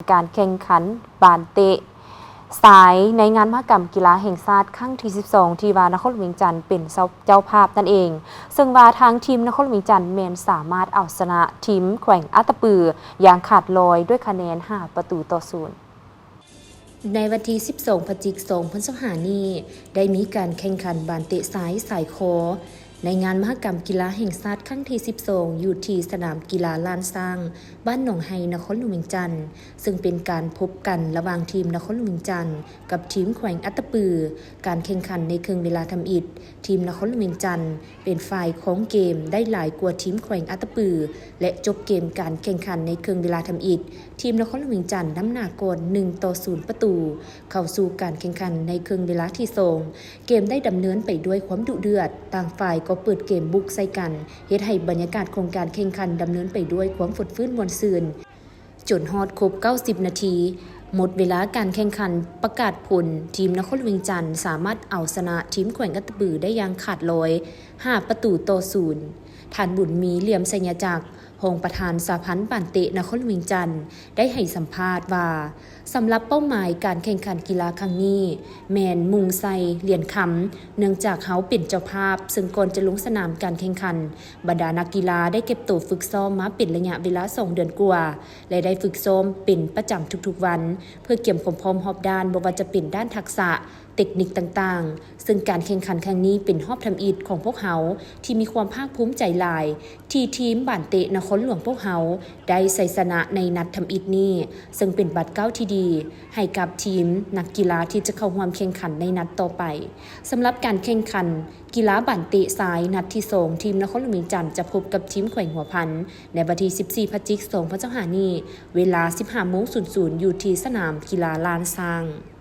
การแข่งขันบานเตะสายในงานมหกรรมกีฬาแห่งชาติครั้งที่ 12 ที่ว่านครหลวงเวียงจันทร์เป็นเจ้าภาพนั่นเองซึ่งว่าทางทีมนครหลวงเวียงจันทร์แมนสามารถเอาชนะทีมแขวงอัตตปืออย่างขาดลอยด้วยคะแนน5 ประตูต่อ 0ในวันที่ 12 พฤศจิกายน พศนี้ได้มีการแข่งขันบานเตะซ้ายสายคอในงานมหกรรมกีฬาแห่งชาติครั้งที่ 12 อยู่ที่สนามกีฬาลานสร้างบ้านหนองไฮนครหลวงเวียงจันทร์ซึ่งเป็นการพบกันระหว่างทีมนครหลวงเวียงจันทร์กับทีมแขวงอัตตปือการแข่งขันในครึ่งเวลาทำอิฐทีมนครหลวงเวียงจันทร์เป็นฝ่ายของเกมได้หลายกว่าทีมแขวงอัตตปือและจบเกมการแข่งขันในครึ่งเวลาทำอิฐทีมนครหลวงเวียงจันทร์น้ำหนักก่อน1-0 ประตูเข้าสู่การแข่งขันในครึ่งเวลาที่2เกมได้ดำเนินไปด้วยความดุเดือดต่างฝ่ายก็เปิดเกมบุกใส่กันเฮ็ดให้บรรยากาศของการแข่งขันดำเนินไปด้วยความฝุดฟื้นมวลซืนจนฮอดครบ90 นาทีหมดเวลาการแข่งขันประกาศผลทีมนครหลวงเวียงจันทร์สามารถเอาชนะทีมแขวงอัตตปือได้อย่างขาดลอย5 ประตูต่อ 0ท่านบุญมีเหลี่ยมสัญญาจักรรองประธานสหพันธ์บานเตะนครหลวงเวียงจันทร์ได้ให้สัมภาษณ์ว่าสำหรับเป้าหมายการแข่งขันกีฬาครั้งนี้แมนมุงไซเหรียญคำเนื่องจากเขาเป็นเจ้าภาพซึ่งก่อนจะลงสนามการแข่งขันบรรดานักกีฬาได้เก็บตัวฝึกซ้อมมาเป็นระยะเวลา2 เดือนกว่าและได้ฝึกซ้อมเป็นประจำทุกๆวันเพื่อเก็บความพร้อมรอบด้านบ่ว่าจะเป็นด้านทักษะเทคนิคต่างๆซึ่งการแข่งขันครั้งนี้เป็นรอบทำอิฐของพวกเขาที่มีความภาคภูมิใจหลายที่ทีมบานเตะนครหลวงพวกเขาได้ชัยชนะในนัดทำอิฐนี้ซึ่งเป็นบัตรเก้าที่ดีให้กับทีมนักกีฬาที่จะเข้าร่วมแข่งขันในนัดต่อไปสำหรับการแข่งขันกีฬาบานเตะซ้ายนัดที่2ทีมนครหลวงเวียงจันทร์จะพบกับทีมแขวงหัวพันในวันที่ 14 พฤศจิกายน เวลา 15:00 น. อยู่ที่สนามกีฬาลานสร้าง